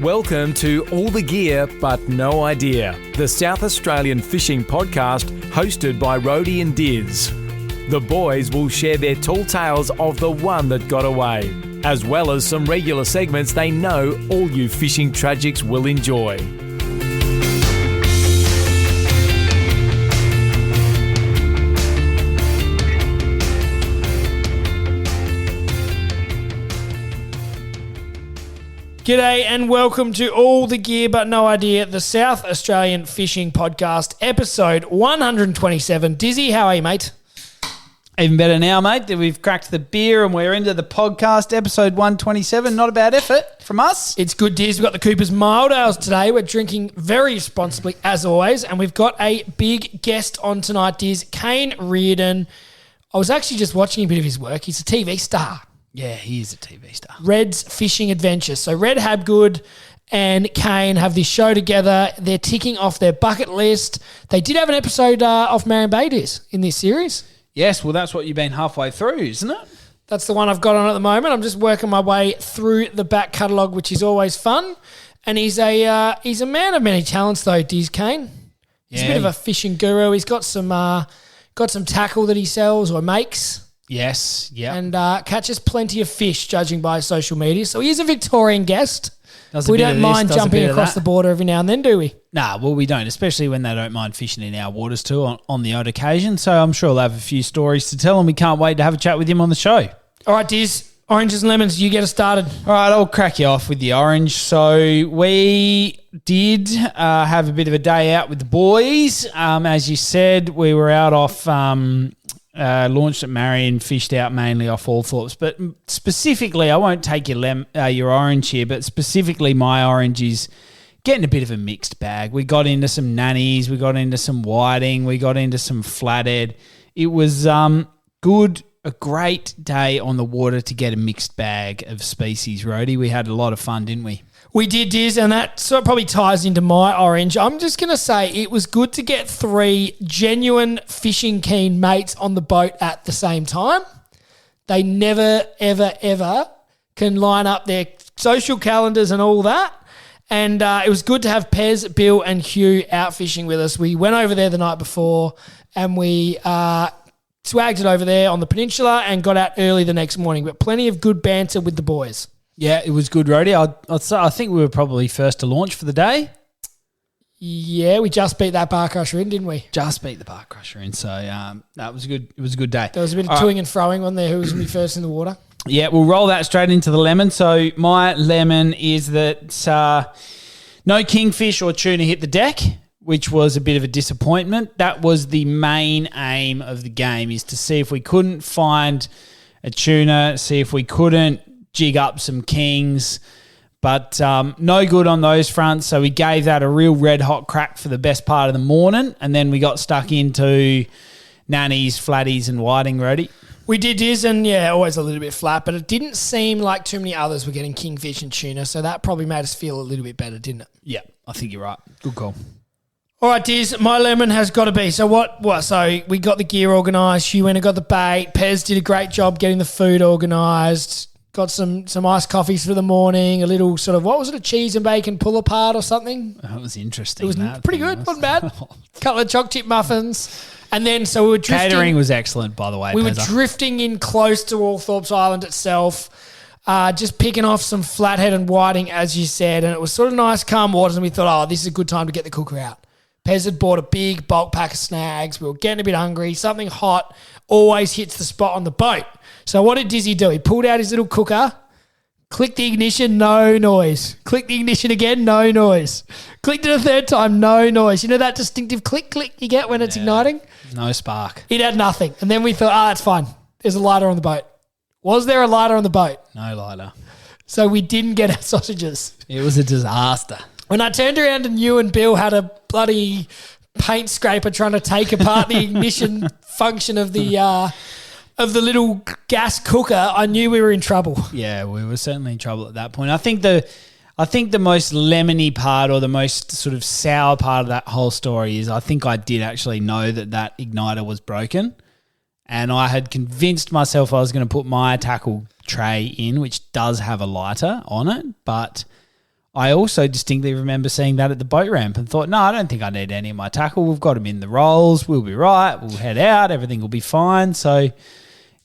Welcome to All the Gear But No Idea, the South Australian fishing podcast hosted by Rhodey and Diz. The boys will share their tall tales of the one that got away, as well as some regular segments they know all you fishing tragics will enjoy. G'day and welcome to All the Gear But No Idea, the South Australian Fishing Podcast, episode 127. Dizzy, how are you, mate? Even better now, mate, that we've cracked the beer and we're into the podcast, episode 127. Not a bad effort from us. It's good, Diz. We've got the Cooper's Mild Ales today. We're drinking very responsibly, as always, and we've got a big guest on tonight, Diz, Kane Reardon. I was actually just watching a bit of his work. He's a TV star. Yeah, he is a TV star. Red's Fishing Adventures. So Red Habgood and Kane have this show together. They're ticking off their bucket list. They did have an episode off Marion Bay in this series. Yes, well, that's what you've been halfway through, isn't it? That's the one I've got on at the moment. I'm just working my way through the back catalogue, which is always fun. And he's a man of many talents, though, Diz Kane. He's a bit of a fishing guru. He's got some tackle that he sells or makes. Yes, yeah. And catches plenty of fish, judging by his social media. So he is a Victorian guest. We don't mind jumping across the border every now and then, do we? Nah, well, we don't, especially when they don't mind fishing in our waters too on the odd occasion. So I'm sure they'll have a few stories to tell and we can't wait to have a chat with him on the show. All right, Diz, oranges and lemons, you get us started. All right, I'll crack you off with the orange. So we did have a bit of a day out with the boys. As you said, we were out off... launched at Marion, fished out mainly off Althorpes. But specifically, I won't take your orange here, but specifically my orange is getting a bit of a mixed bag. We got into some nannies, we got into some whiting, we got into some flathead. It was a great day on the water to get a mixed bag of species, Rhodey. We had a lot of fun, didn't we? We did, Diz, and that sort of probably ties into my orange. I'm just going to say it was good to get three genuine fishing keen mates on the boat at the same time. They never, ever, ever can line up their social calendars and all that. And it was good to have Pez, Bill and Hugh out fishing with us. We went over there the night before and we swagged it over there on the peninsula and got out early the next morning. But plenty of good banter with the boys. Yeah, it was good, Rhodey. I think we were probably first to launch for the day. Yeah, we just beat that bar crusher in, didn't we? Just beat the bar crusher in. So that was good. It was a good day. There was a bit of toing and froing on there. Who was going to be first in the water? Yeah, we'll roll that straight into the lemon. So my lemon is that no kingfish or tuna hit the deck, which was a bit of a disappointment. That was the main aim of the game, is to see if we couldn't find a tuna, see if we couldn't jig up some kings, but no good on those fronts. So we gave that a real red hot crack for the best part of the morning, and then we got stuck into nannies, flatties and whiting, Rhodey. We did, Diz, and yeah, always a little bit flat, but it didn't seem like too many others were getting kingfish and tuna, so that probably made us feel a little bit better, didn't it? Yeah, I think you're right. Good call. All right, Diz, my lemon has got to be. So what? So we got the gear organised. Hugh went and got the bait. Pez did a great job getting the food organised. Got some iced coffees for the morning, a little sort of, what was it, a cheese and bacon pull apart or something? That was interesting. It was pretty good, wasn't bad. Couple of choc chip muffins. And then so we were drifting. Catering was excellent, by the way. We were drifting in close to Althorpes Island itself, just picking off some flathead and whiting, as you said. And it was sort of nice, calm waters. And we thought, this is a good time to get the cooker out. Pez had bought a big bulk pack of snags. We were getting a bit hungry. Something hot always hits the spot on the boat. So what did Dizzy do? He pulled out his little cooker, clicked the ignition, no noise. Clicked the ignition again, no noise. Clicked it a third time, no noise. You know that distinctive click, click you get when it's igniting? No spark. It had nothing. And then we thought, that's fine. There's a lighter on the boat. Was there a lighter on the boat? No lighter. So we didn't get our sausages. It was a disaster. When I turned around and you and Bill had a bloody paint scraper trying to take apart the ignition function of the little gas cooker, I knew we were in trouble. Yeah, we were certainly in trouble at that point. I think the most lemony part or the most sort of sour part of that whole story is I think I did actually know that igniter was broken, and I had convinced myself I was going to put my tackle tray in, which does have a lighter on it, but I also distinctly remember seeing that at the boat ramp and thought, no, I don't think I need any of my tackle. We've got them in the rolls. We'll be right. We'll head out. Everything will be fine. So,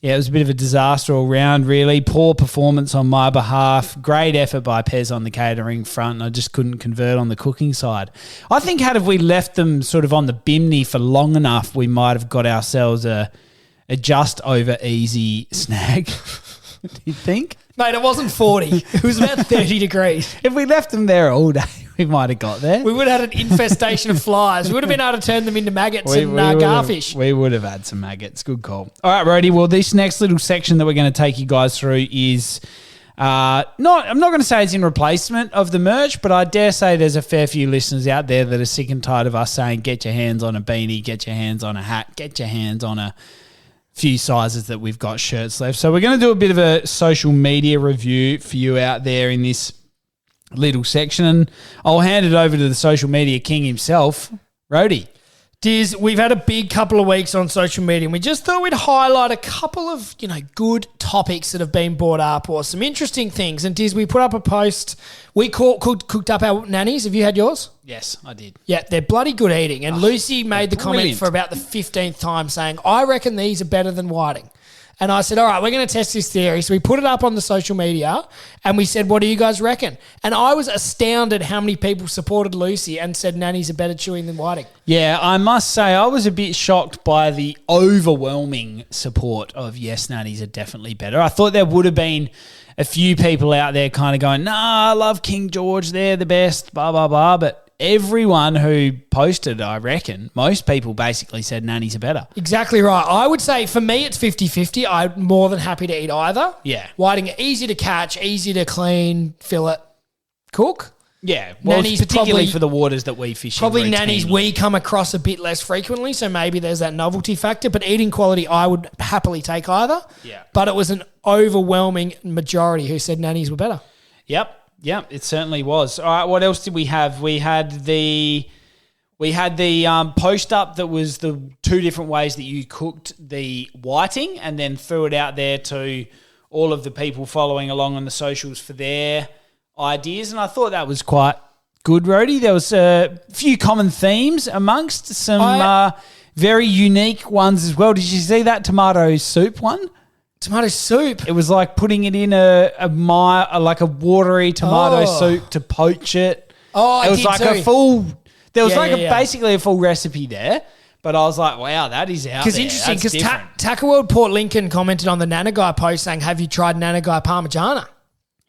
yeah, it was a bit of a disaster all round, really. Poor performance on my behalf. Great effort by Pez on the catering front. And I just couldn't convert on the cooking side. I think had we left them sort of on the bimini for long enough, we might have got ourselves a just over easy snag. Do you think? Mate, it wasn't 40. It was about 30 degrees. If we left them there all day, we might have got there. We would have had an infestation of flies. We would have been able to turn them into maggots and garfish. We would have had some maggots. Good call. All right, Rody. Well, this next little section that we're going to take you guys through is I'm not going to say it's in replacement of the merch, but I dare say there's a fair few listeners out there that are sick and tired of us saying, get your hands on a beanie, get your hands on a hat, get your hands on a few sizes that we've got shirts left. So we're going to do a bit of a social media review for you out there in this little section, and I'll hand it over to the social media king himself, Rody. Diz, we've had a big couple of weeks on social media, and we just thought we'd highlight a couple of, good topics that have been brought up or some interesting things. And Diz, we put up a post. We cooked up our nannies. Have you had yours? Yes, I did. Yeah, they're bloody good eating. And Lucy made the comment for about the 15th time saying, I reckon these are better than whiting. And I said, all right, we're going to test this theory. So we put it up on the social media and we said, what do you guys reckon? And I was astounded how many people supported Lucy and said nannies are better chewing than whiting. Yeah, I must say I was a bit shocked by the overwhelming support of yes, nannies are definitely better. I thought there would have been a few people out there kind of going, nah, I love King George, they're the best, blah, blah, blah. But everyone who posted, I reckon, most people basically said nannies are better. Exactly right. I would say for me it's 50-50. I'm more than happy to eat either. Yeah. Whiting, easy to catch, easy to clean, fillet, cook. Yeah, well, nannies particularly probably, for the waters that we fish probably in. Probably nannies we come across a bit less frequently, so maybe there's that novelty factor. But eating quality, I would happily take either. Yeah. But it was an overwhelming majority who said nannies were better. Yep. Yeah, it certainly was. All right, what else did we have? We had the post up that was the two different ways that you cooked the whiting, and then threw it out there to all of the people following along on the socials for their ideas. And I thought that was quite good, Rody. There was a few common themes amongst some very unique ones as well. Did you see that tomato soup one? Tomato soup. It was like putting it in a watery tomato soup to poach it. Oh, it was like a full. There was basically a full recipe there. But I was like, wow, that is out there. Because interesting, because Tackle World Port Lincoln commented on the Nana Guy post saying, "Have you tried Nana Guy Parmigiana?"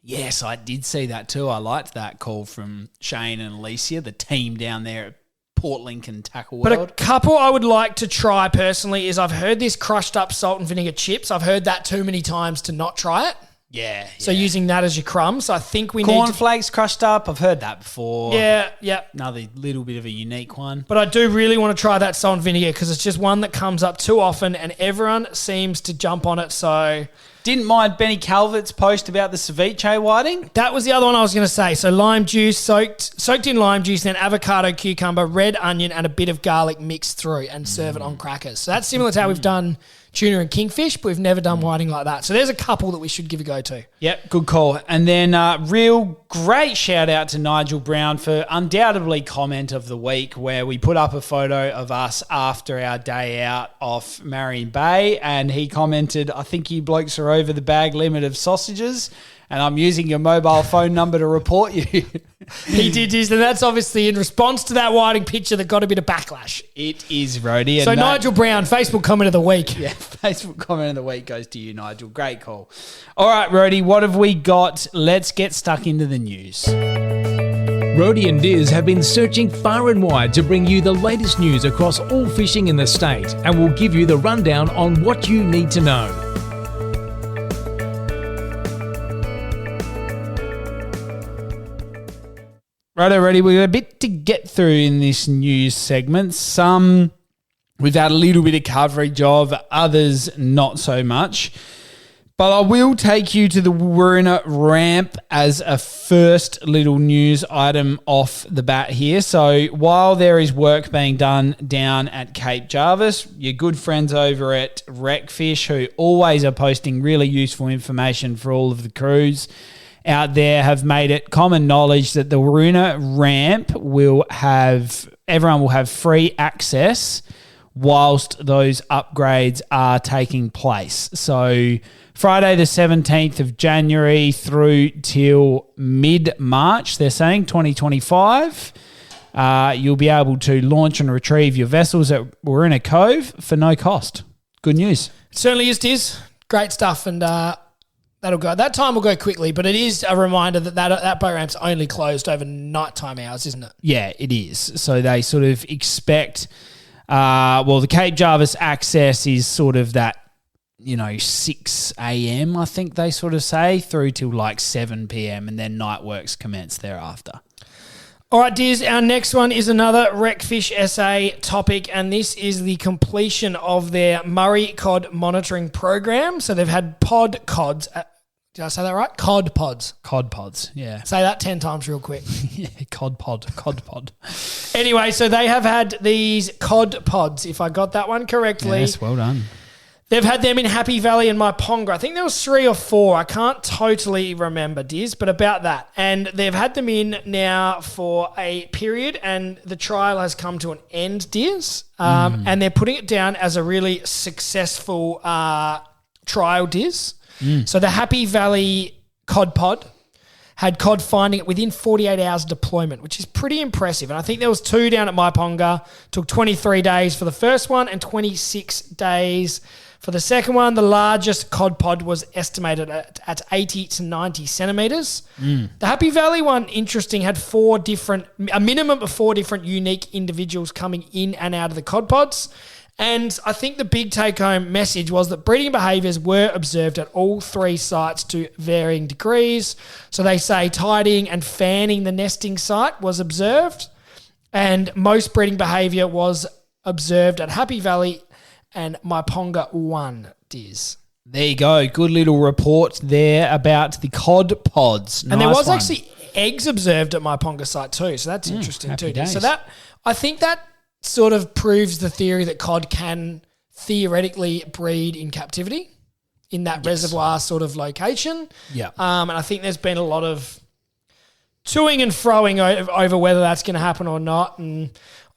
Yes, I did see that too. I liked that call from Shane and Alicia, the team down there at Port Lincoln Tackle World. But a couple I would like to try personally is I've heard this crushed up salt and vinegar chips. I've heard that too many times to not try it. Yeah. So using that as your crumbs. So I think we cornflakes crushed up. I've heard that before. Yeah. Another little bit of a unique one. But I do really want to try that salt and vinegar because it's just one that comes up too often and everyone seems to jump on it. So didn't mind Benny Calvert's post about the ceviche whiting. That was the other one I was going to say. So lime juice, soaked in lime juice, then avocado, cucumber, red onion, and a bit of garlic mixed through and serve it on crackers. So that's similar to how we've done tuna and kingfish, but we've never done whiting like that. So there's a couple that we should give a go to. Yep, good call. And then real great shout out to Nigel Brown for undoubtedly comment of the week, where we put up a photo of us after our day out off Marion Bay, and he commented, I think you blokes are over the bag limit of sausages, and I'm using your mobile phone number to report you. He did, and that's obviously in response to that whiting picture that got a bit of backlash. It is, Rody. So Nigel Brown, Facebook comment of the week. Yeah, Facebook comment of the week goes to you, Nigel. Great call. All right, Rody, what have we got? Let's get stuck into the news. Rody and Diz have been searching far and wide to bring you the latest news across all fishing in the state, and we'll give you the rundown on what you need to know. Righto, Rody, we've got a bit to get through in this news segment. Some we've had a little bit of coverage of, others not so much. But I will take you to the Warina ramp as a first little news item off the bat here. So while there is work being done down at Cape Jarvis, your good friends over at RecFish, who always are posting really useful information for all of the crews out there have made it common knowledge that the Waruna ramp everyone will have free access whilst those upgrades are taking place. So Friday the 17th of January through till mid-March, they're saying, 2025, you'll be able to launch and retrieve your vessels at Waruna Cove for no cost. Good news. It certainly is, Diz. Great stuff, and that'll go. That time will go quickly, but it is a reminder that boat ramp's only closed over nighttime hours, isn't it? Yeah, it is. So they sort of expect, the Cape Jarvis access is sort of that, 6 a.m, I think they sort of say, through till like 7 p.m, and then night works commence thereafter. All right, Diz, our next one is another RecFish SA topic, and this is the completion of their Murray Cod monitoring program. So they've had pod cods. Did I say that right? Cod pods. Cod pods, yeah. Say that 10 times real quick. Yeah, cod pod. Anyway, so they have had these cod pods, if I got that one correctly. Yes, well done. They've had them in Happy Valley and Maiponga. I think there was 3 or 4. I can't totally remember, Diz, but about that. And they've had them in now for a period, and the trial has come to an end, Diz. And they're putting it down as a really successful trial, Diz. So the Happy Valley cod pod had cod finding it within 48 hours of deployment, which is pretty impressive. And I think there was 2 down at Maiponga. Took 23 days for the first one and 26 days for the second one. The largest cod pod was estimated at 80 to 90 centimetres. The Happy Valley one, interesting, had a minimum of 4 different unique individuals coming in and out of the cod pods. And I think the big take-home message was that breeding behaviours were observed at all 3 sites to varying degrees. So they say tidying and fanning the nesting site was observed, and most breeding behaviour was observed at Happy Valley and Maiponga 1, Diz. There you go. Good little report there about the cod pods. And there was actually eggs observed at Maiponga site too, so that's interesting too, Diz. So I think that sort of proves the theory that cod can theoretically breed in captivity in that reservoir sort of location. Yeah. And I think there's been a lot of toing and froing over whether that's going to happen or not. And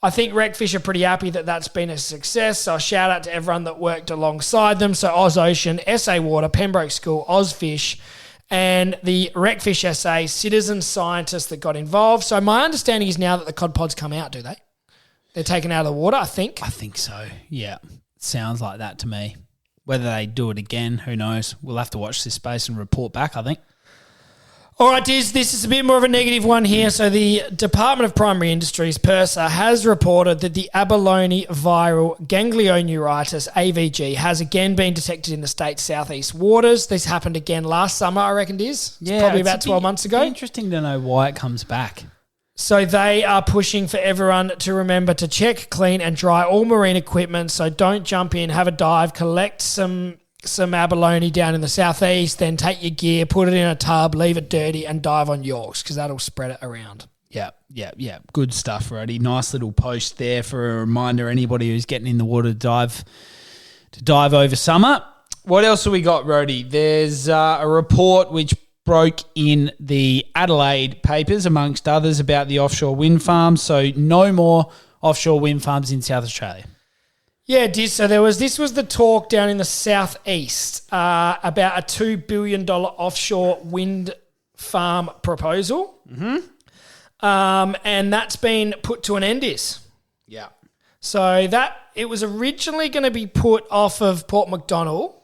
I think RecFish are pretty happy that that's been a success. So a shout out to everyone that worked alongside them. So Oz Ocean, SA Water, Pembroke School, Ozfish, and the RecFish SA citizen scientists that got involved. So my understanding is now that the cod pods come out, do they? They're taken out of the water, I think. I think so, yeah. Sounds like that to me. Whether they do it again, who knows? We'll have to watch this space and report back, I think. All right, Diz, this is a bit more of a negative one here. So the Department of Primary Industries, PIRSA, has reported that the abalone viral ganglioneuritis, AVG, has again been detected in the state's southeast waters. This happened again last summer, I reckon, Diz. Yeah, probably about 12 months ago. Interesting to know why it comes back. So they are pushing for everyone to remember to check, clean and dry all marine equipment. So don't jump in, have a dive, collect some abalone down in the southeast, then take your gear, put it in a tub, leave it dirty and dive on Yorks because that'll spread it around. Yeah. Good stuff, Roddy. Nice little post there for a reminder, anybody who's getting in the water to dive over summer. What else have we got, Roddy? There's a report which broke in the Adelaide papers, amongst others, about the offshore wind farms. So no more offshore wind farms in South Australia. Yeah, it did. So this was the talk down in the southeast about a $2 billion offshore wind farm proposal. And that's been put to an end, Yeah. So it was originally going to be put off of Port Macdonald.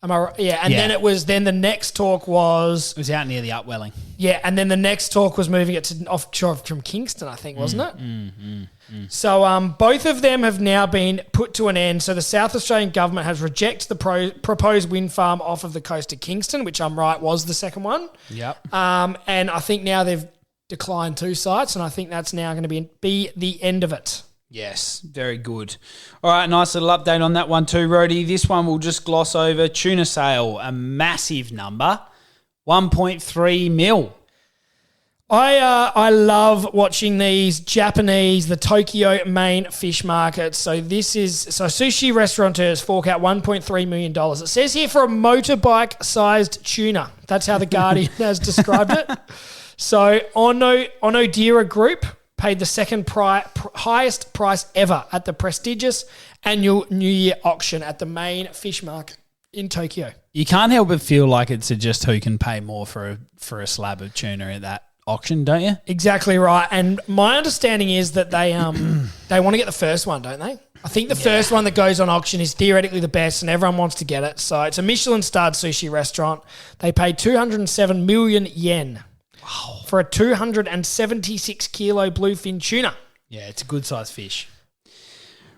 Am I right? Yeah, and then the next talk was... It was out near the Upwelling. Yeah, and then the next talk was moving it to offshore from Kingston, I think, wasn't it? So both of them have now been put to an end. So the South Australian government has rejected the proposed wind farm off of the coast of Kingston, which I'm right was the second one. Yep. And I think now they've declined 2 sites, and I think that's now going to be the end of it. Yes, very good. All right, nice little update on that one too, Rhodey. This one we'll just gloss over. Tuna sale, a massive number, 1.3 mil. I love watching these Japanese, the Tokyo main fish market. So sushi restaurateurs fork out $1.3 million. It says here for a motorbike-sized tuna, That's how the Guardian has described it. So Onodira Group paid the second highest price ever at the prestigious annual New Year auction at the main fish market in Tokyo. You can't help but feel like it's just who can pay more for a slab of tuna at that auction, don't you? Exactly right. And my understanding is that they want to get the first one, don't they? I think the first one that goes on auction is theoretically the best and everyone wants to get it. So it's a Michelin-starred sushi restaurant. They paid 207 million yen for a 276 kilo bluefin tuna. Yeah, it's a good sized fish.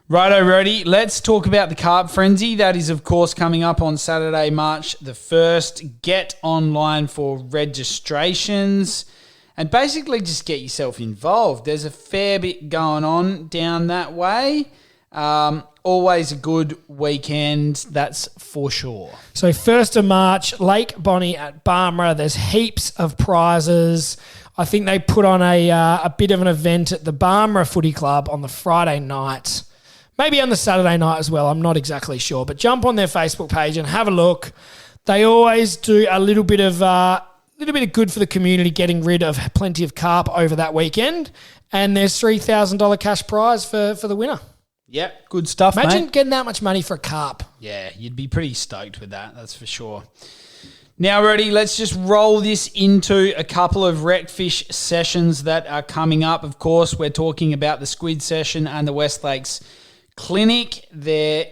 Righto, Rody, let's talk about the Carp Frenzy. That is, of course, coming up on Saturday, March the 1st. Get online for registrations and basically just get yourself involved. There's a fair bit going on down that way. Always a good weekend, that's for sure. So 1st of March, Lake Bonnie at Barmera. There's heaps of prizes. I think they put on a bit of an event at the Barmera Footy Club on the Friday night. Maybe on the Saturday night as well. I'm not exactly sure. But jump on their Facebook page and have a look. They always do a little bit of good for the community, getting rid of plenty of carp over that weekend. And there's $3,000 cash prize for the winner. Yep, good stuff, Imagine mate. getting that much money for a carp. Yeah, you'd be pretty stoked with that, that's for sure. Now, Rody, let's just roll this into a couple of RecFish sessions that are coming up. Of course, we're talking about the squid session and the West Lakes Clinic. The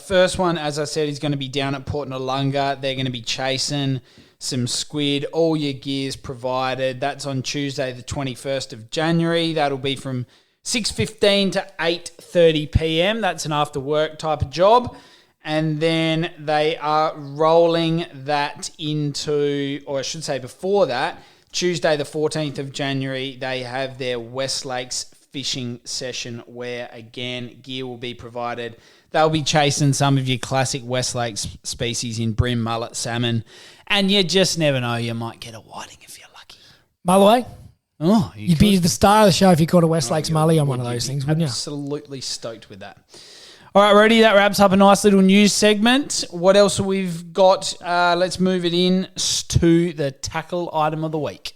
first one, as I said, is going to be down at Port Noarlunga. They're going to be chasing some squid, all your gears provided. That's on Tuesday, the 21st of January. That'll be from 6:15 to 8:30 p.m. That's an after work type of job. And then they are rolling that into, or I should say before that, Tuesday the 14th of January, they have their West Lakes fishing session where, again, gear will be provided. They'll be chasing some of your classic West Lakes species in bream, mullet, salmon. And you just never know, you might get a whiting if you're lucky. Mulloway? Oh, You'd be the star of the show if you caught a West Lakes Mully on one of those things, wouldn't you? Absolutely stoked with that. All right, Rody, that wraps up a nice little news segment. What else have we got? Let's move it in to the tackle item of the week.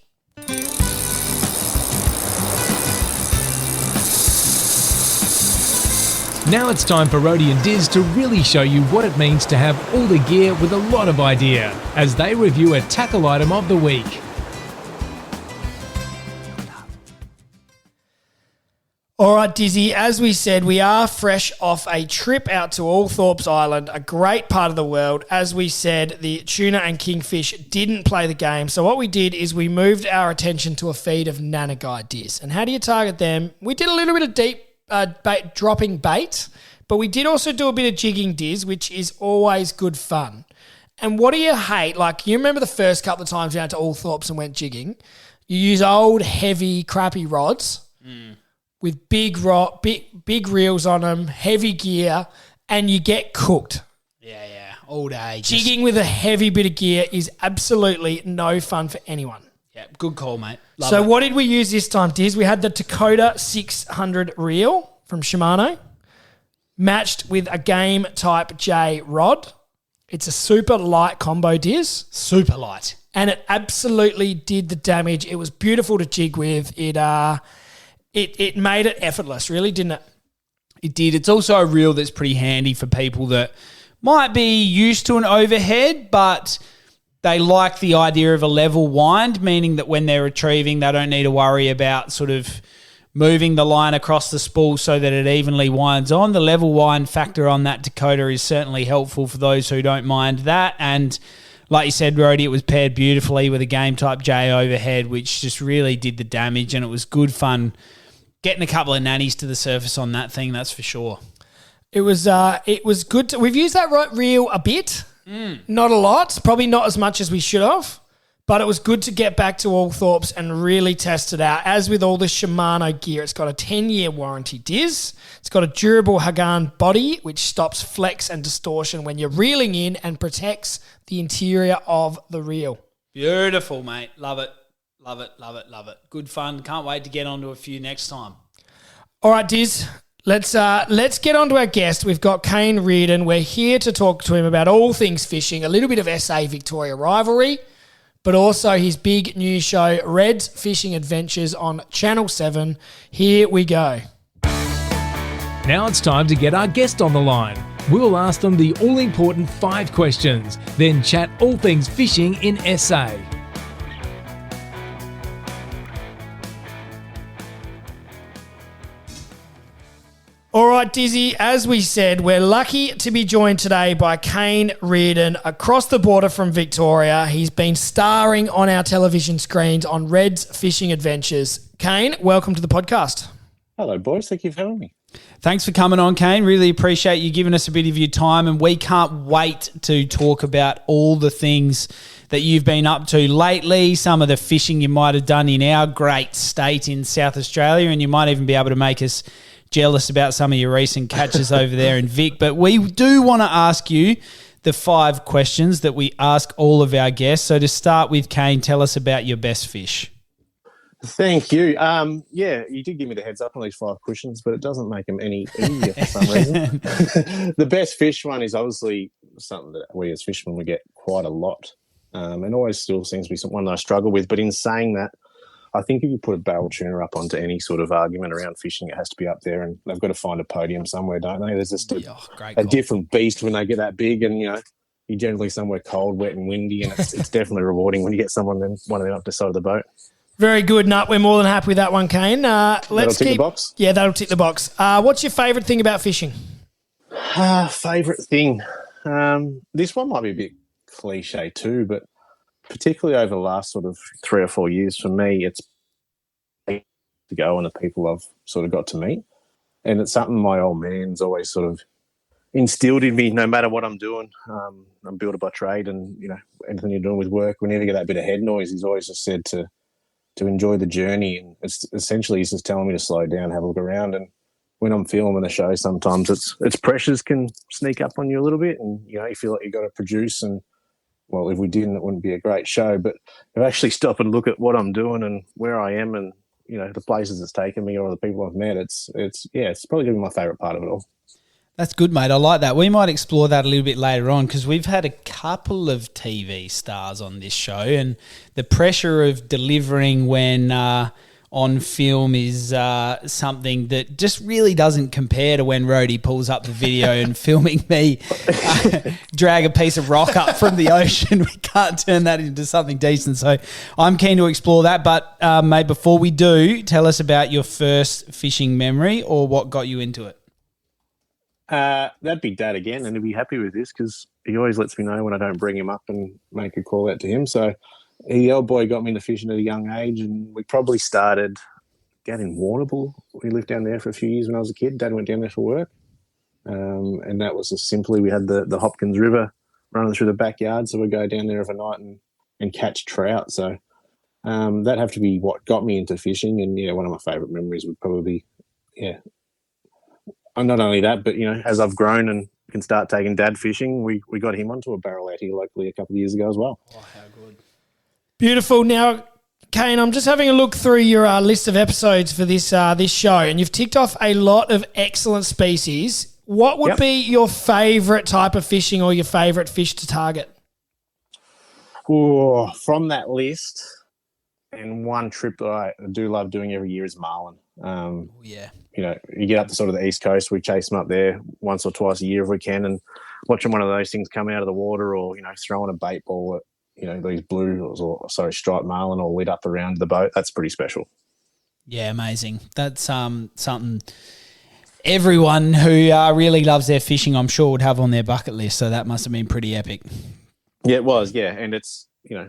Now it's time for Rody and Diz to really show you what it means to have all the gear with a lot of idea as they review a tackle item of the week. All right, Dizzy, as we said, we are fresh off a trip out to Althorpes Island, a great part of the world. As we said, the tuna and kingfish didn't play the game. So what we did is we moved our attention to a feed of Nanagai Diz. And how do you target them? We did a little bit of deep dropping bait, but we did also do a bit of jigging, Diz, which is always good fun. And what do you hate? Like, you remember the first couple of times we went to Althorpes and went jigging? You use old, heavy, crappy rods. With big reels on them, heavy gear, and you get cooked. Yeah, all day. Jigging with a heavy bit of gear is absolutely no fun for anyone. Yeah, good call, mate. Love so it. what did we use this time, Diz? We had the Dakota 600 reel from Shimano, matched with a Game Type J rod. It's a super light combo, Diz. Super light. And it absolutely did the damage. It was beautiful to jig with. It made it effortless, really, didn't it? It did. It's also a reel that's pretty handy for people that might be used to an overhead, but they like the idea of a level wind, meaning that when they're retrieving, they don't need to worry about sort of moving the line across the spool so that it evenly winds on. The level wind factor on that Dakota is certainly helpful for those who don't mind that. And like you said, Rody, it was paired beautifully with a Game Type J overhead, which just really did the damage, and it was good fun getting a couple of nannies to the surface on that thing, that's for sure. It was good. We've used that reel a bit, not a lot, probably not as much as we should have, but it was good to get back to Althorpes and really test it out. As with all the Shimano gear, it's got a 10-year warranty, Diz. It's got a durable Hagan body, which stops flex and distortion when you're reeling in and protects the interior of the reel. Beautiful, mate. Love it. Love it. Good fun. Can't wait to get onto a few next time. All right, Diz, let's get on to our guest. We've got Kane Reardon. We're here to talk to him about all things fishing, a little bit of SA Victoria rivalry, but also his big new show, Red's Fishing Adventures on Channel 7. Here we go. Now it's time to get our guest on the line. We'll ask them the all-important 5 questions, then chat all things fishing in SA. All right, Dizzy, as we said, we're lucky to be joined today by Kane Reardon across the border from Victoria. He's been starring on our television screens on Red's Fishing Adventures. Kane, welcome to the podcast. Hello, boys. Thank you for having me. Thanks for coming on, Kane. Really appreciate you giving us a bit of your time, and we can't wait to talk about all the things that you've been up to lately, some of the fishing you might have done in our great state in South Australia, and you might even be able to make us jealous about some of your recent catches over there in Vic. But we do want to ask you the 5 questions that we ask all of our guests. So to start with, Kane, tell us about your best fish. Thank you. Yeah, you did give me the heads up on these 5 questions, but it doesn't make them any easier for some reason. The best fish one is obviously something that we as fishermen we get quite a lot, and always still seems to be one that I struggle with. But in saying that, I think if you put a barrel tuna up onto any sort of argument around fishing, it has to be up there, and they've got to find a podium somewhere, don't they? There's just a different beast when they get that big, and you're generally somewhere cold, wet, and windy, and it's definitely rewarding when you get one of them up the side of the boat. Very good, Nut. We're more than happy with that one, Kane. That'll tick the box? Yeah, that'll tick the box. What's your favourite thing about fishing? Favourite thing? This one might be a bit cliche too, but particularly over the last sort of 3 or 4 years, for me, it's to go and the people I've sort of got to meet. And it's something my old man's always sort of instilled in me, no matter what I'm doing. I'm builder by trade, and, anything you're doing with work, whenever you get that bit of head noise, he's always just said to enjoy the journey. And it's essentially, he's just telling me to slow down, have a look around. And when I'm filming a show, sometimes its pressures can sneak up on you a little bit, and, you feel like you've got to produce, and, well, if we didn't, it wouldn't be a great show. But if I actually stop and look at what I'm doing and where I am and, the places it's taken me or the people I've met, it's probably going to be my favourite part of it all. That's good, mate. I like that. We might explore that a little bit later on, because we've had a couple of TV stars on this show, and the pressure of delivering when on film is something that just really doesn't compare to when Rhodey pulls up the video and filming me drag a piece of rock up from the ocean. We can't turn that into something decent. So I'm keen to explore that. But, mate, before we do, tell us about your first fishing memory or what got you into it. That'd be Dad again, and he'll be happy with this because he always lets me know when I don't bring him up and make a call out to him. So the old boy got me into fishing at a young age, and we probably started down in Warrnambool. We lived down there for a few years when I was a kid. Dad went down there for work, and that was just simply, we had the Hopkins River running through the backyard, so we'd go down there overnight and catch trout. So that'd have to be what got me into fishing, and one of my favourite memories would probably be, and not only that, but as I've grown and can start taking Dad fishing, we got him onto a barrel out here locally a couple of years ago as well. Oh, how good. Beautiful. Now, Kane, I'm just having a look through your list of episodes for this show, and you've ticked off a lot of excellent species. What would be your favourite type of fishing or your favourite fish to target? Oh, from that list, and one trip that I do love doing every year is Marlin. You get up to sort of the East Coast, we chase them up there once or twice a year if we can, and watching one of those things come out of the water, or, throwing a bait ball at, these striped marlin all lit up around the boat, that's pretty special. Yeah, amazing. That's something everyone who really loves their fishing, I'm sure, would have on their bucket list, so that must have been pretty epic. Yeah, it was, and it's,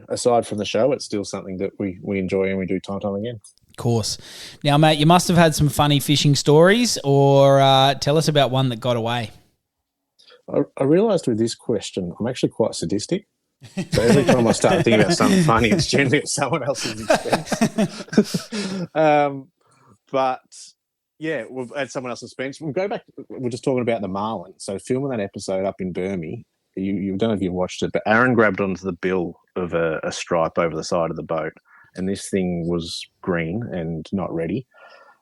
aside from the show, it's still something that we enjoy and we do time and time again. Of course. Now, mate, you must have had some funny fishing stories, or tell us about one that got away. I realised with this question, I'm actually quite sadistic. So every time I start thinking about something funny, it's generally at someone else's expense. But yeah, we've at someone else's expense. We'll go back. We're just talking about the marlin. So filming that episode up in Burmie, you don't know if you've watched it, but Aaron grabbed onto the bill of a stripe over the side of the boat, and this thing was green and not ready.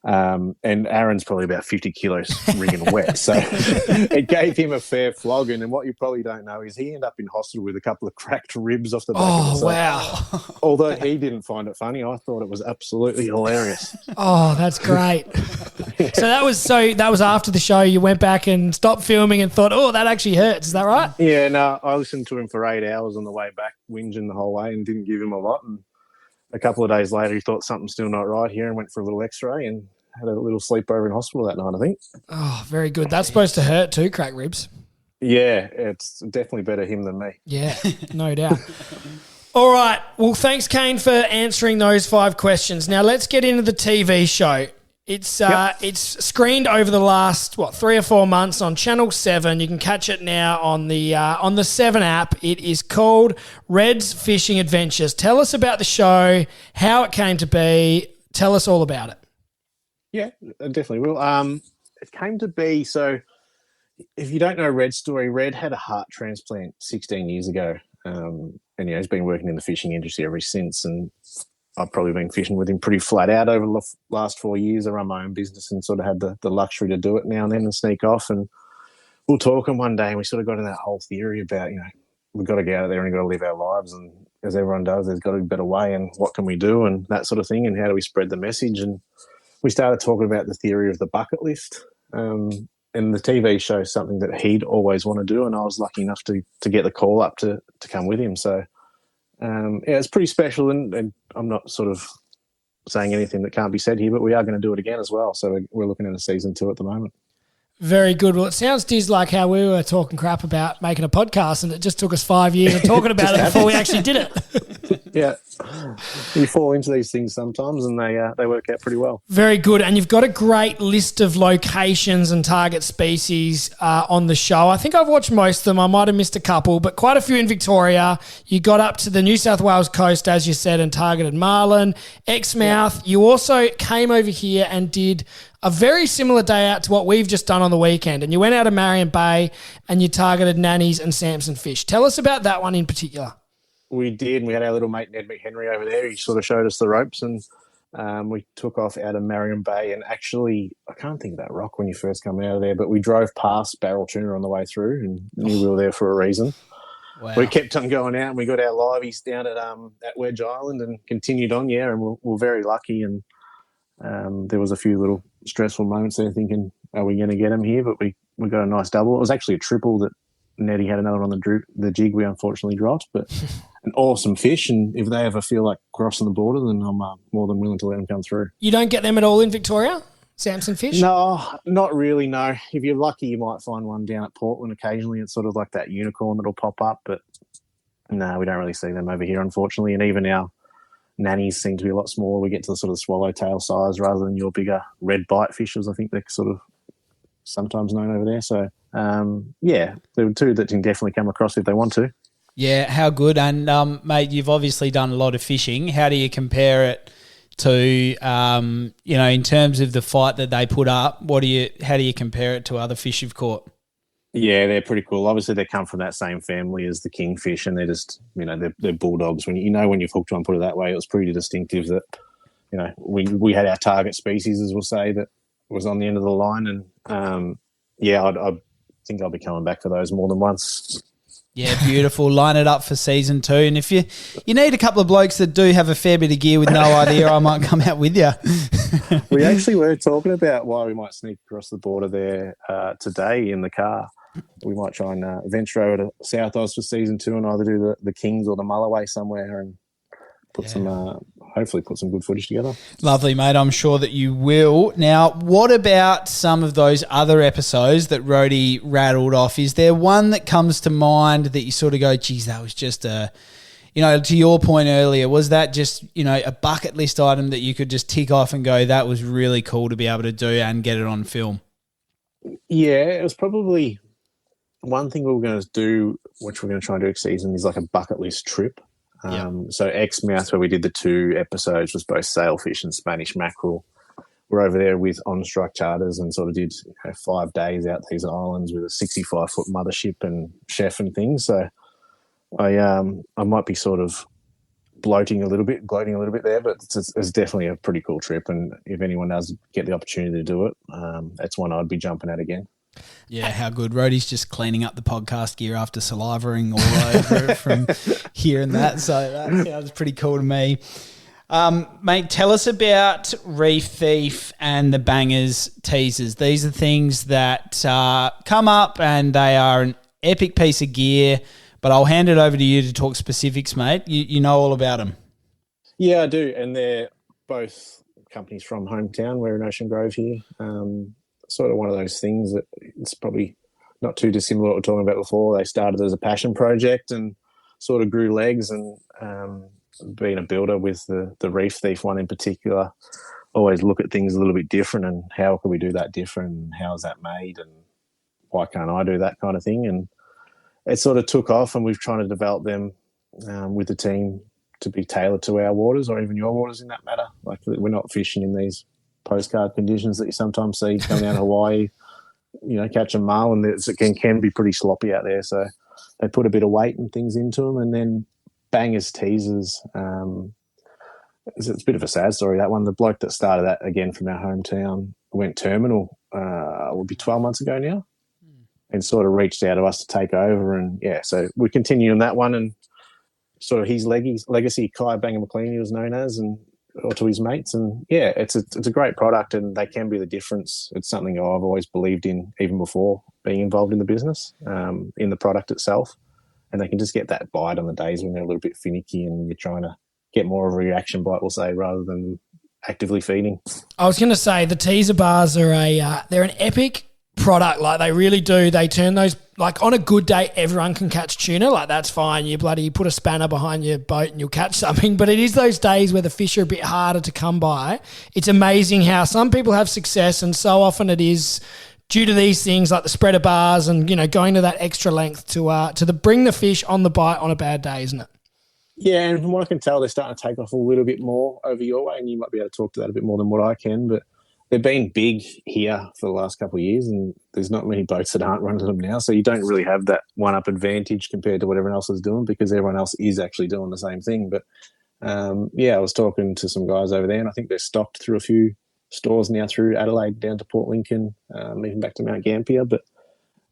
And Aaron's probably about 50 kilos rigging wet. So it gave him a fair flogging. And what you probably don't know is he ended up in hospital with a couple of cracked ribs off the back of it. So, wow. although he didn't find it funny, I thought it was absolutely hilarious. Oh, that's great. So that was after the show. You went back and stopped filming and thought, oh, that actually hurts. Is that right? Yeah, no, I listened to him for 8 hours on the way back, whinging the whole way, and didn't give him a lot. And a couple of days later, he thought something's still not right here and went for a little x-ray and had a little sleepover in hospital that night, I think. Oh, very good. That's supposed to hurt too, cracked ribs. Yeah, it's definitely better him than me. Yeah, no doubt. All right. Well, thanks, Kane, for answering those 5 questions. Now let's get into the TV show. It's screened over the last 3 or 4 months on Channel 7. You can catch it now on the 7 app. It is called Red's Fishing Adventures. Tell us about the show, how it came to be. Tell us all about it. Yeah, I definitely will. It came to be, so if you don't know Red's story, Red had a heart transplant 16 years ago. And he's been working in the fishing industry ever since. And I've probably been fishing with him pretty flat out over the last 4 years. I run my own business and sort of had the luxury to do it now and then and sneak off. And we'll talk, and one day and we sort of got in that whole theory about, we've got to get out there and we've got to live our lives. And as everyone does, there's got to be a better way, and what can we do and that sort of thing, and how do we spread the message. And we started talking about the theory of the bucket list. And the TV show is something that he'd always want to do, and I was lucky enough to get the call up to come with him. So, it's pretty special, and I'm not sort of saying anything that can't be said here, but we are going to do it again as well. So we're looking at a season 2 at the moment. Very good. Well, it sounds, Diz, like how we were talking crap about making a podcast, and it just took us 5 years of talking about it before we actually did it. Yeah. You fall into these things sometimes, and they work out pretty well. Very good. And you've got a great list of locations and target species on the show. I think I've watched most of them. I might have missed a couple, but quite a few in Victoria. You got up to the New South Wales coast, as you said, and targeted Marlin, Exmouth. Yeah. You also came over here and did a very similar day out to what we've just done on the weekend. And you went out of Marion Bay and you targeted nannies and Samson Fish. Tell us about that one in particular. We did. We had our little mate Ned McHenry over there. He sort of showed us the ropes, and we took off out of Marion Bay. And actually, I can't think of that rock when you first come out of there, but we drove past barrel tuna on the way through and knew we were there for a reason. Wow. We kept on going out, and we got our liveys down at Wedge Island and continued on, and we're very lucky. And there was a few little stressful moments there thinking, are we going to get him here? But we got a nice double. It was actually a triple that Nettie had another on the jig we unfortunately dropped, but an awesome fish. And if they ever feel like crossing the border, then I'm more than willing to let them come through. You don't get them at all in Victoria, Samson Fish? No, not really, no. If you're lucky, you might find one down at Portland occasionally. It's sort of like that unicorn that'll pop up, but no, we don't really see them over here, unfortunately. And even our nannies seem to be a lot smaller. We get to the sort of swallowtail size rather than your bigger red bite fishes. I think they're sort of sometimes known over there. So, there were 2 that can definitely come across if they want to. Yeah, how good. And, mate, you've obviously done a lot of fishing. How do you compare it to, in terms of the fight that they put up? How do you compare it to other fish you've caught? Yeah, they're pretty cool. Obviously, they come from that same family as the kingfish, and they're just, they're bulldogs. When when you've hooked one, put it that way, it was pretty distinctive that, we had our target species, as we'll say, that was on the end of the line. And, I think I'll be coming back for those more than once. Yeah, beautiful. Line it up for season 2. And if you need a couple of blokes that do have a fair bit of gear with no idea, I might come out with you. We actually were talking about why we might sneak across the border there today in the car. We might try and venture over to South Oz for season 2 and either do the Kings or the Mulloway somewhere and hopefully put some good footage together. Lovely, mate. I'm sure that you will. Now, what about some of those other episodes that Rhodey rattled off? Is there one that comes to mind that you sort of go, geez, that was just to your point earlier, was that just, a bucket list item that you could just tick off and go, that was really cool to be able to do and get it on film? Yeah, it was probably one thing we were going to do, which we're going to try and do next season, is like a bucket list trip. So Exmouth, where we did the 2 episodes, was both sailfish and Spanish mackerel. We're over there with on-strike charters and sort of did 5 days out these islands with a 65-foot mothership and chef and things. So I might be sort of gloating a little bit there, but it's definitely a pretty cool trip. And if anyone does get the opportunity to do it, that's one I'd be jumping at again. Yeah, how good. Rhodey's just cleaning up the podcast gear after salivating all over it from hearing that. So that sounds pretty cool to me. Mate, tell us about Reef Thief and the Bangers teasers. These are things that come up and they are an epic piece of gear, but I'll hand it over to you to talk specifics, mate. You know all about them. Yeah, I do. And they're both companies from hometown. We're in Ocean Grove here. Sort of one of those things that it's probably not too dissimilar to what we were talking about before. They started as a passion project and sort of grew legs, and being a builder with the Reef Thief one in particular, always look at things a little bit different and how can we do that different and how is that made and why can't I do that kind of thing. And it sort of took off, and we've tried to develop them with the team to be tailored to our waters or even your waters in that matter. Like, we're not fishing in these postcard conditions that you sometimes see coming down Hawaii, catching marlin. It can be pretty sloppy out there. So they put a bit of weight and things into them. And then Bangers teasers, it's a bit of a sad story, that one. The bloke that started that, again, from our hometown, went terminal, would be 12 months ago now, and sort of reached out to us to take over. And, so we continue on that one, and sort of his legacy, Kai Banger McLean, he was known as, or to his mates. And it's a great product, and they can be the difference. It's something I've always believed in, even before being involved in the business, in the product itself. And they can just get that bite on the days when they're a little bit finicky and you're trying to get more of a reaction bite, we'll say, rather than actively feeding. I was going to say the teaser bars are they're an epic product. Like, they really do. They turn those, like, on a good day, everyone can catch tuna. Like, that's fine. You put a spanner behind your boat and you'll catch something. But it is those days where the fish are a bit harder to come by. It's amazing how some people have success, and so often it is due to these things like the spreader bars and, going to that extra length to bring the fish on the bite on a bad day, isn't it? Yeah, and from what I can tell, they're starting to take off a little bit more over your way, and you might be able to talk to that a bit more than what I can. But they've been big here for the last couple of years, and there's not many boats that aren't running them now. So you don't really have that one-up advantage compared to what everyone else is doing, because everyone else is actually doing the same thing. But, I was talking to some guys over there, and I think they're stocked through a few stores now through Adelaide down to Port Lincoln, even back to Mount Gambier. But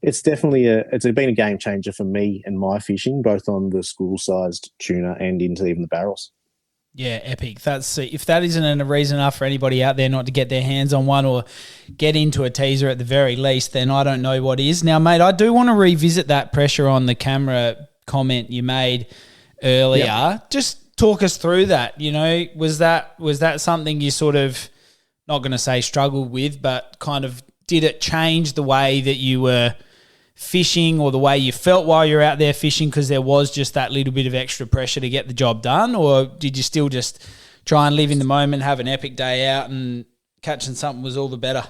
it's definitely been a game changer for me and my fishing, both on the school-sized tuna and into even the barrels. Yeah, epic. If that isn't a reason enough for anybody out there not to get their hands on one or get into a teaser at the very least, then I don't know what is. Now, mate, I do want to revisit that pressure on the camera comment you made earlier. Yep. Just talk us through that. Was that something you sort of, not going to say struggled with, but kind of, did it change the way that you were fishing or the way you felt while you're out there fishing because there was just that little bit of extra pressure to get the job done? Or did you still just try and live in the moment, have an epic day out, and catching something was all the better?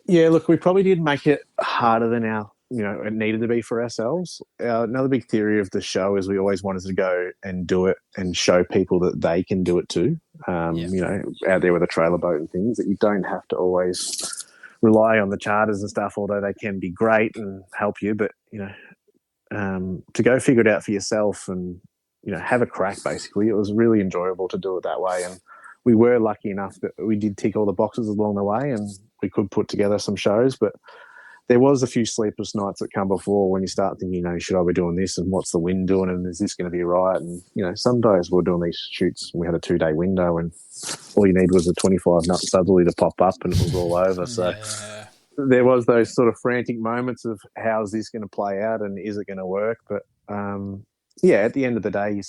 Yeah, look, we probably did make it harder than it needed to be for ourselves. Another big theory of the show is we always wanted to go and do it and show people that they can do it too. Out there with a trailer boat and things, that you don't have to always rely on the charters and stuff, although they can be great and help you. But, to go figure it out for yourself and, have a crack, basically, it was really enjoyable to do it that way. And we were lucky enough that we did tick all the boxes along the way, and we could put together some shows. But there was a few sleepless nights that come before when you start thinking, should I be doing this, and what's the wind doing, and is this going to be right? And, some days we were doing these shoots and we had a 2-day window, and all you need was a 25 nut southerly to pop up and it was all over. So there was those sort of frantic moments of how's this going to play out and is it going to work? But, at the end of the day,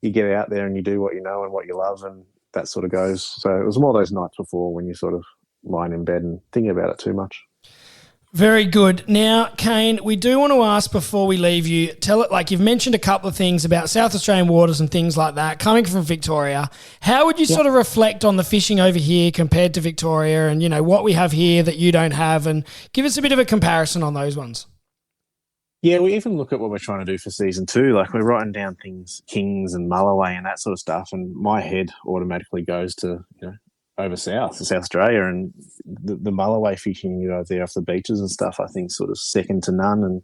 you get out there and you do what you know and what you love, and that sort of goes. So it was more those nights before when you sort of lying in bed and thinking about it too much. Very good. Now, Kane, we do want to ask before we leave you, you've mentioned a couple of things about South Australian waters and things like that, coming from Victoria. How would you sort of reflect on the fishing over here compared to Victoria and, what we have here that you don't have, and give us a bit of a comparison on those ones? Yeah, we even look at what we're trying to do for season 2. Like, we're writing down things, kings and mulloway and that sort of stuff, and my head automatically goes to, over south, South Australia, and the mulloway fishing, there off the beaches and stuff, I think sort of second to none, and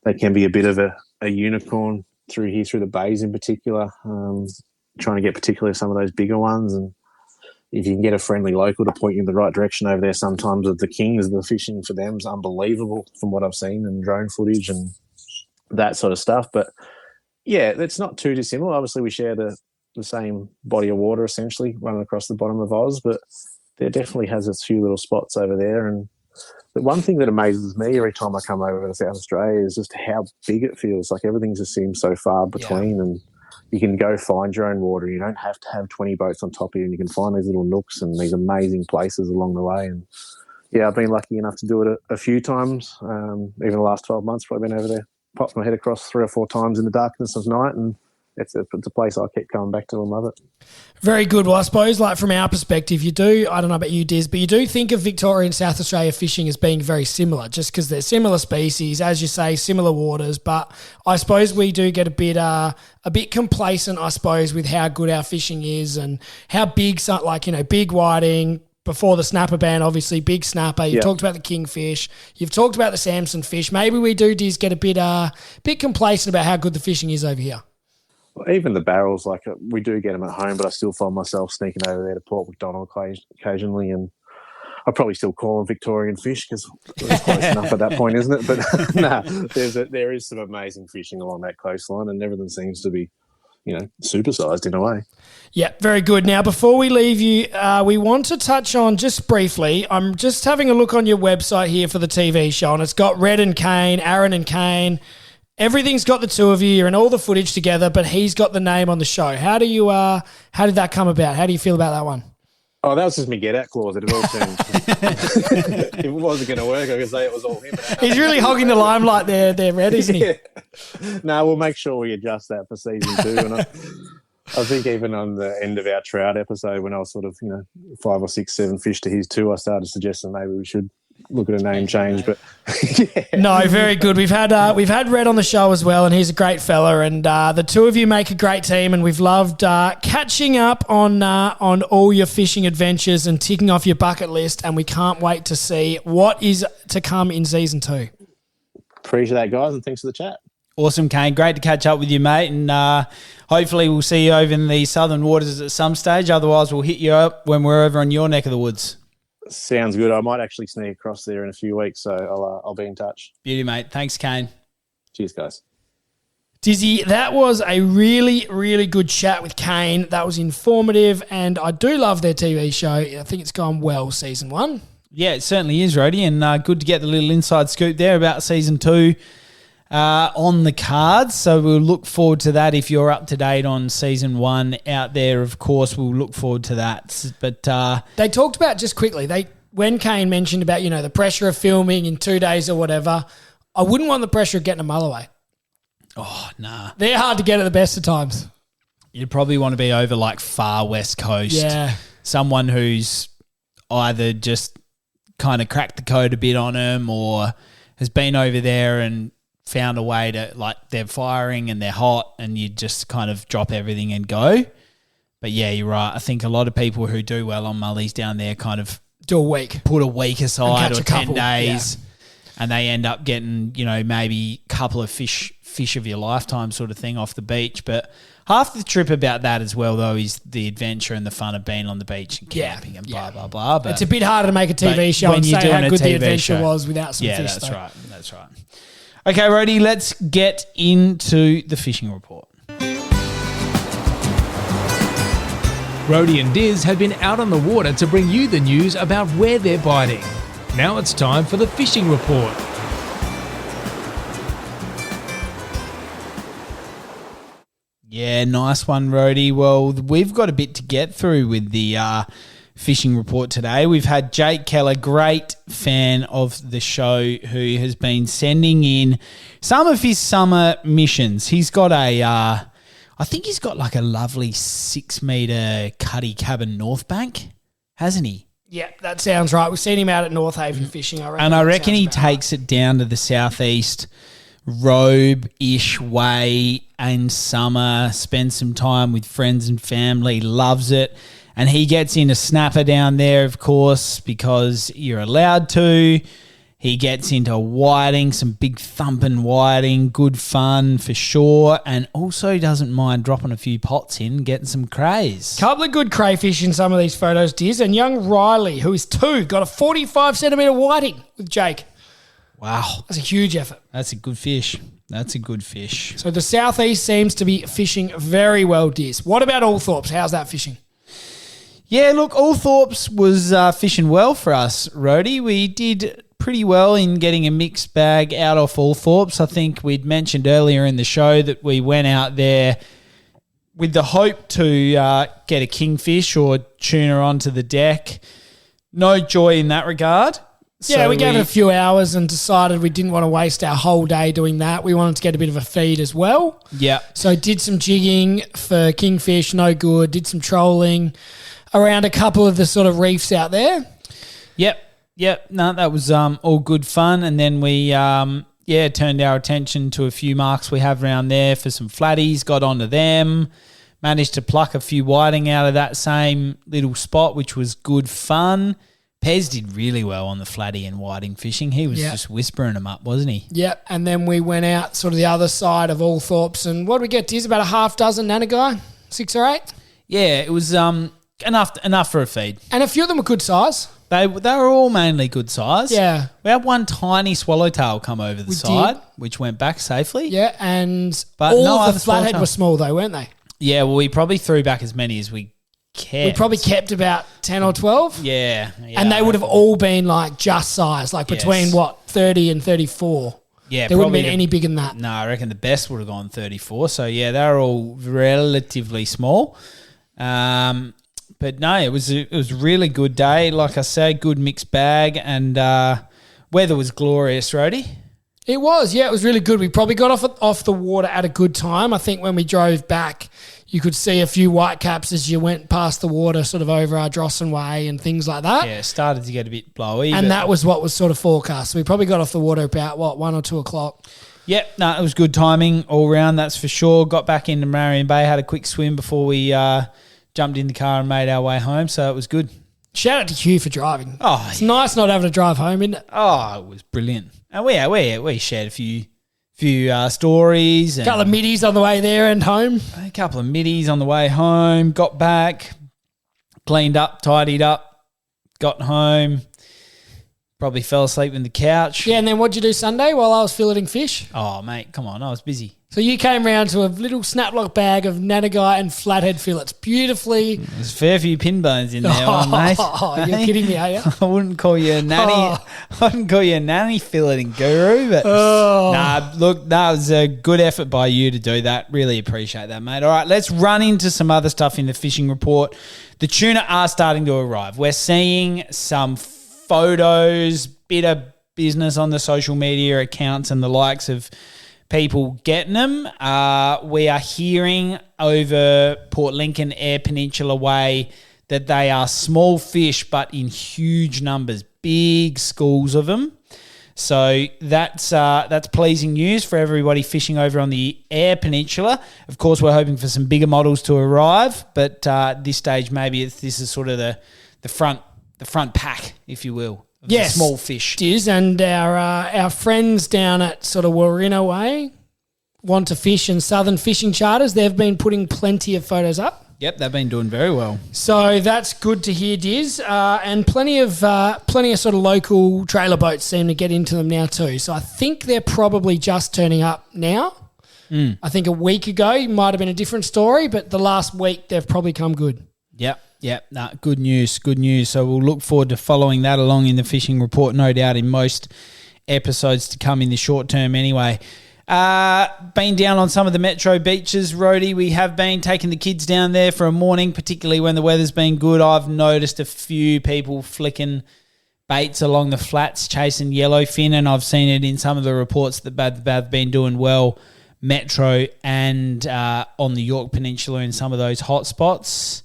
they can be a bit of a unicorn through here, through the bays in particular, trying to get particularly some of those bigger ones. And if you can get a friendly local to point you in the right direction over there, sometimes with the Kings, the fishing for them is unbelievable from what I've seen and drone footage and that sort of stuff. But yeah, it's not too dissimilar. Obviously, we share the same body of water essentially running across the bottom of Oz, but there definitely has a few little spots over there. And the one thing that amazes me every time I come over to South Australia is just how big it feels. Like everything just seems so far between, and you can go find your own water. You don't have to have 20 boats on top of you, and you can find these little nooks and these amazing places along the way. And yeah, I've been lucky enough to do it a few times. Even the last 12 months, probably been over there, popped my head across 3 or 4 times in the darkness of night, and it's a place I keep coming back to and love it. Very good. Well, I suppose like from our perspective, you do, I don't know about you, Diz, but you do think of Victoria and South Australia fishing as being very similar just because they're similar species, as you say, similar waters. But I suppose we do get a bit complacent, I suppose, with how good our fishing is and how big, big whiting, before the snapper ban, obviously, big snapper. You've talked about the kingfish. You've talked about the Samson fish. Maybe we do, Diz, get a bit complacent about how good the fishing is over here. Even the barrels, we do get them at home, but I still find myself sneaking over there to Port MacDonald occasionally, and I probably still call them Victorian fish because it's close enough at that point, isn't it? But there is some amazing fishing along that coastline, and everything seems to be, supersized in a way. Yeah, very good. Now, before we leave you, we want to touch on just briefly, I'm just having a look on your website here for the TV show, and it's got Red and Kane, Aaron and Kane. Everything's got the two of you. You're in all the footage together, but he's got the name on the show. How did that come about? How do you feel about that one? Oh, that was just my get-out clause. It had all changed. If it wasn't going to work, I could say it was all him. He's really hogging the limelight there, Red, isn't he? No, we'll make sure we adjust that for season 2. And I think even on the end of our trout episode, when I was sort of, 5 or 6, 7 fish to his 2, I started suggesting maybe we should look at a name change. But No, very good. We've had Red on the show as well, and he's a great fella. And the two of you make a great team, and we've loved catching up on all your fishing adventures and ticking off your bucket list. And we can't wait to see what is to come in season 2. Appreciate that, guys, and thanks for the chat. Awesome, Kane. Great to catch up with you, mate. And hopefully we'll see you over in the southern waters at some stage. Otherwise, we'll hit you up when we're over on your neck of the woods. Sounds good. I might actually sneak across there in a few weeks, so I'll be in touch. Beauty, mate. Thanks, Kane. Cheers, guys. Dizzy, that was a really, really good chat with Kane. That was informative, and I do love their TV show. I think it's gone well, season 1. Yeah, it certainly is, Rody, and good to get the little inside scoop there about season 2 on the cards. So we'll look forward to that. If you're up to date on season 1 out there, of course, we'll look forward to that. But they talked about, just quickly, when Kane mentioned about, the pressure of filming in 2 days or whatever, I wouldn't want the pressure of getting a mull away. Oh, nah. They're hard to get at the best of times. You'd probably want to be over like far west coast. Yeah. Someone who's either just kind of cracked the code a bit on them or has been over there and found a way to, like, they're firing and they're hot and you just kind of drop everything and go. But yeah, you're right. I think a lot of people who do well on mullies down there kind of do a week, put a week aside or 10 days, yeah. And they end up getting, maybe a couple of fish of your lifetime sort of thing off the beach. But half the trip about that as well, though, is the adventure and the fun of being on the beach and camping and blah, blah, blah. But it's a bit harder to make a TV show and say how good the adventure was without some fish. Yeah, that's right. Okay, Rody, let's get into the fishing report. Rody and Diz have been out on the water to bring you the news about where they're biting. Now it's time for the fishing report. Yeah, nice one, Rody. Well, we've got a bit to get through with the fishing report today. We've had Jake Keller, great fan of the show, who has been sending in some of his summer missions. He's got I think he's got like a lovely 6 metre cuddy cabin North Bank, hasn't he? Yeah, that sounds right. We've seen him out at North Haven fishing, I reckon. And I reckon he takes it down to the southeast Robe-ish way in summer, spends some time with friends and family, loves it. And he gets in a snapper down there, of course, because you're allowed to. He gets into whiting, some big thumping whiting, good fun for sure, and also doesn't mind dropping a few pots in, getting some crays. Couple of good crayfish in some of these photos, Diz. And young Riley, who is 2, got a 45 centimetre whiting with Jake. Wow. That's a huge effort. That's a good fish. That's a good fish. So the southeast seems to be fishing very well, Diz. What about Althorpes? How's that fishing? Yeah, look, Althorpes was fishing well for us, Rhodey. We did pretty well in getting a mixed bag out of Althorpes. I think we'd mentioned earlier in the show that we went out there with the hope to get a kingfish or tuna onto the deck. No joy in that regard. Yeah, we gave it a few hours and decided we didn't want to waste our whole day doing that. We wanted to get a bit of a feed as well. Yeah. So did some jigging for kingfish, no good. Did some trolling around a couple of the sort of reefs out there. Yep. No, that was all good fun. And then we, turned our attention to a few marks we have around there for some flatties, got onto them, managed to pluck a few whiting out of that same little spot, which was good fun. Pez did really well on the flatty and whiting fishing. He was just whispering them up, wasn't he? Yep. And then we went out sort of the other side of Althorpes. And what did we get, Diz? About a half dozen nanagai? 6 or 8? Yeah, it was enough for a feed. And a few of them were good size. They were all mainly good size. Yeah. We had one tiny swallowtail come over the side, which went back safely. Yeah, and But all no of other the flathead swallowtail. were small though, weren't they? Yeah, well, we probably threw back as many as we kept. We probably kept about 10 or 12. Yeah. And they would have all been like just size, like between 30 and 34. Yeah, there wouldn't probably been any bigger than that. No, I reckon the best would have gone 34. So, yeah, they were all relatively small. But no, it was a really good day. Like I said, good mixed bag, and weather was glorious, Rhodey. It was, yeah, it was really good. We probably got off the water at a good time. I think when we drove back, you could see a few whitecaps as you went past the water, sort of over our Drossen Way and things like that. Yeah, it started to get a bit blowy. And that was what was sort of forecast. So we probably got off the water about, 1 or 2 o'clock. Yep, no, it was good timing all round, that's for sure. Got back into Marion Bay, had a quick swim before we jumped in the car and made our way home, so it was good. Shout out to Hugh for driving. Oh, it's nice not having to drive home, isn't it? Oh, it was brilliant. And we shared a few stories. A couple of middies on the way there and home. A couple of middies on the way home. Got back, cleaned up, tidied up, got home. Probably fell asleep on the couch. Yeah, and then what'd you do Sunday while I was filleting fish? Oh, mate, come on. I was busy. So you came round to a little snaplock bag of nanagai and flathead fillets. Beautifully. There's a fair few pin bones in there, mate. Oh, you're kidding me, are you? I wouldn't call you a nanny. I wouldn't call you a nanny filleting guru, but look, that was a good effort by you to do that. Really appreciate that, mate. All right, let's run into some other stuff in the fishing report. The tuna are starting to arrive. We're seeing some photos, bit of business on the social media accounts and the likes of people getting them. We are hearing over Port Lincoln, Eyre Peninsula way that they are small fish but in huge numbers, big schools of them. So that's pleasing news for everybody fishing over on the Eyre Peninsula. Of course, we're hoping for some bigger models to arrive, but at this stage maybe this is sort of the front pack, if you will. Yes, small fish. Diz, and our friends down at sort of Warina Way want to fish and Southern Fishing Charters. They've been putting plenty of photos up. Yep, they've been doing very well. So that's good to hear, Diz. And plenty of sort of local trailer boats seem to get into them now too. So I think they're probably just turning up now. I think a week ago it might have been a different story, but the last week they've probably come good. Yep. Good news. So we'll look forward to following that along in the fishing report, no doubt, in most episodes to come in the short term anyway. Been down on some of the metro beaches, Rhodey. We have been taking the kids down there for a morning, particularly when the weather's been good. I've noticed a few people flicking baits along the flats, chasing yellowfin, and I've seen it in some of the reports that they've been doing well, metro and on the York Peninsula in some of those hot spots.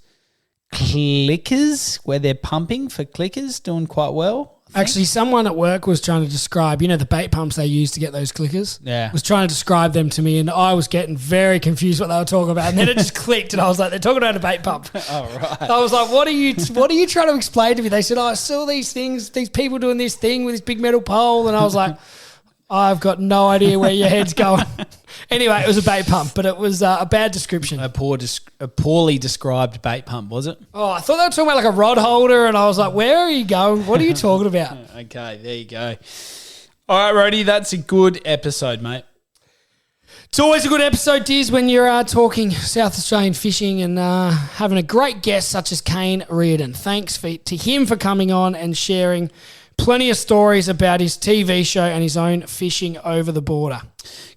Clickers, where they're pumping for clickers, doing quite well. I Actually, someone at work was trying to describe, the bait pumps they use to get those clickers? Yeah. Was trying to describe them to me, and I was getting very confused what they were talking about. And then it just clicked, and I was like, they're talking about a bait pump. Oh, right. I was like, what are you trying to explain to me? They said, I saw these things, these people doing this thing with this big metal pole. And I was like, I've got no idea where your head's going. Anyway, it was a bait pump, but it was a bad description. A poorly described bait pump, was it? Oh, I thought they were talking about like a rod holder, and I was like, where are you going? What are you talking about? Okay, there you go. All right, Rody, that's a good episode, mate. It's always a good episode, Diz, when you're talking South Australian fishing and having a great guest such as Kane Reardon. Thanks to him for coming on and sharing plenty of stories about his TV show and his own fishing over the border.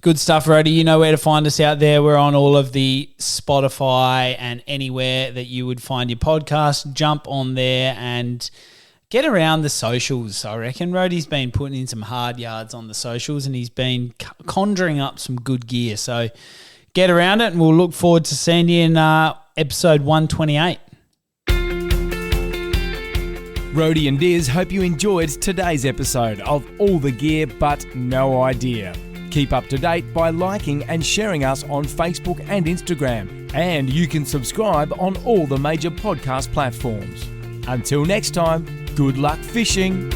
Good stuff, Rody. You know where to find us out there. We're on all of the Spotify and anywhere that you would find your podcast. Jump on there and get around the socials, I reckon. Rody's been putting in some hard yards on the socials and he's been conjuring up some good gear. So get around it and we'll look forward to seeing you in episode 128. Rody and Diz hope you enjoyed today's episode of All the Gear But No Idea. Keep up to date by liking and sharing us on Facebook and Instagram. And you can subscribe on all the major podcast platforms. Until next time, good luck fishing.